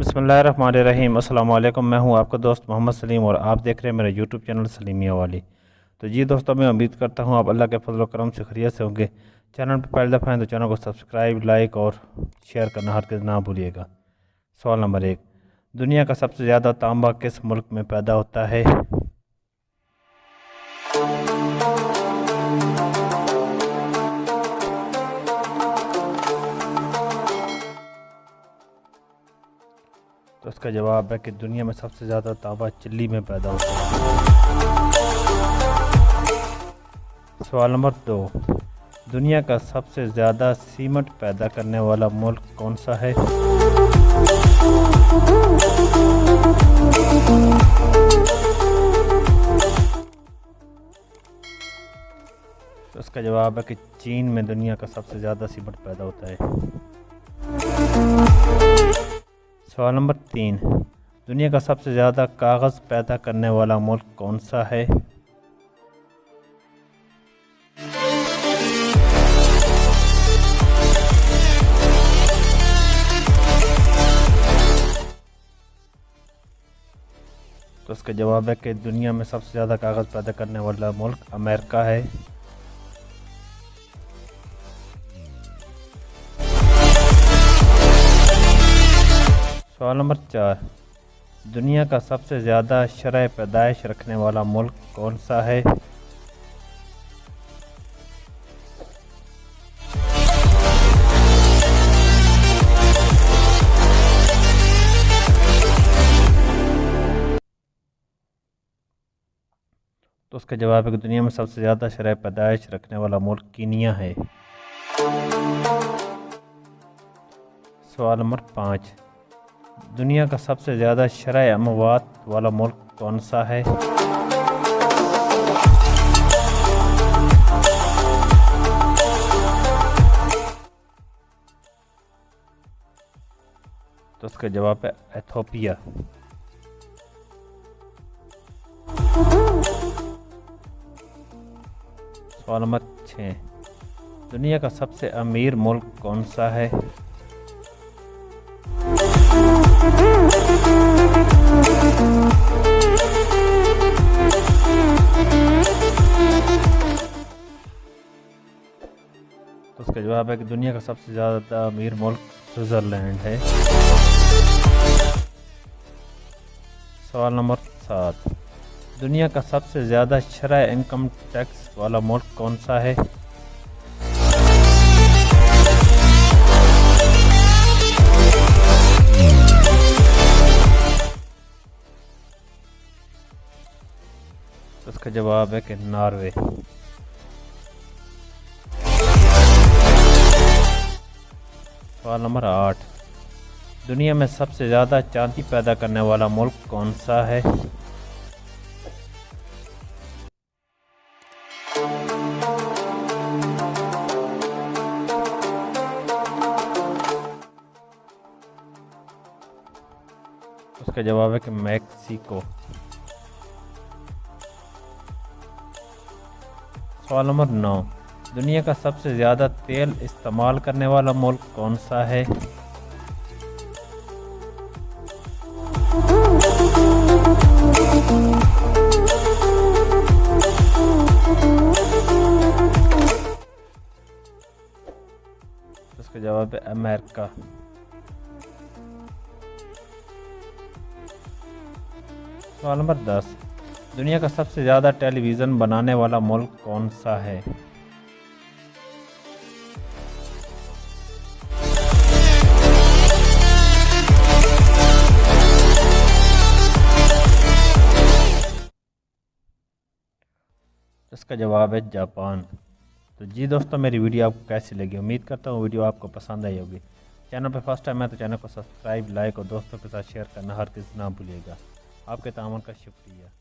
बिस्मिल्लाहिर्रहमानिर्रहीम। अस्सलाम वालेकुम। मैं हूं आपका दोस्त मोहम्मद सलीम और आप देख रहे हैं मेरा यूट्यूब चैनल सलीमिया वाली। तो जी दोस्तों, मैं उम्मीद करता हूं आप अल्लाह के फजल करम से खैरियत से होंगे। चैनल पर पहली दफ़ा हैं तो चैनल को सब्सक्राइब, लाइक और शेयर करना हरगिज़ ना भूलिएगा। सवाल नंबर 1, दुनिया का सबसे ज़्यादा तांबा किस मुल्क में पैदा होता है? तो इसका जवाब है कि दुनिया में सबसे ज़्यादा तांबा चिली में पैदा होता है। सवाल नंबर 2, दुनिया का सबसे ज़्यादा सीमेंट पैदा करने वाला मुल्क कौन सा है? तो इसका जवाब है कि चीन में दुनिया का सबसे ज़्यादा सीमेंट पैदा होता है। सवाल नंबर 3, दुनिया का सबसे ज़्यादा कागज़ पैदा करने वाला मुल्क कौन सा है? तो इसका जवाब है कि दुनिया में सबसे ज़्यादा कागज़ पैदा करने वाला मुल्क अमेरिका है। सवाल नंबर 4, दुनिया का सबसे ज़्यादा शरह पैदाइश रखने वाला मुल्क कौन सा है? तो उसका जवाब है कि दुनिया में सबसे ज़्यादा शरह पैदाइश रखने वाला मुल्क कीनिया है। सवाल नंबर 5, दुनिया का सबसे ज़्यादा शरह अमवात वाला मुल्क कौन सा है? तो उसका जवाब है एथोपिया। सवाल नंबर 6, दुनिया का सबसे अमीर मुल्क कौन सा है? तो उसका जवाब है कि दुनिया का सबसे ज़्यादा अमीर मुल्क स्विट्ज़रलैंड है। सवाल नंबर 7, दुनिया का सबसे ज़्यादा शरह इनकम टैक्स वाला मुल्क कौन सा है? तो इसका जवाब है कि नॉर्वे। सवाल नंबर 8, दुनिया में सबसे ज़्यादा चांदी पैदा करने वाला मुल्क कौन सा है? उसका जवाब है कि मैक्सिको। सवाल नंबर 9, दुनिया का सबसे ज़्यादा तेल इस्तेमाल करने वाला मुल्क कौन सा है? उसका जवाब है अमेरिका। सवाल नंबर 10, दुनिया का सबसे ज़्यादा टेलीविज़न बनाने वाला मुल्क कौन सा है? इसका जवाब है जापान। तो जी दोस्तों, मेरी वीडियो आपको कैसी लगी? उम्मीद करता हूँ वीडियो आपको पसंद आई होगी। चैनल पर फर्स्ट टाइम है तो चैनल को सब्सक्राइब, लाइक और दोस्तों के साथ शेयर करना हरगिज़ ना भूलिएगा। आपके तामन का शुक्रिया।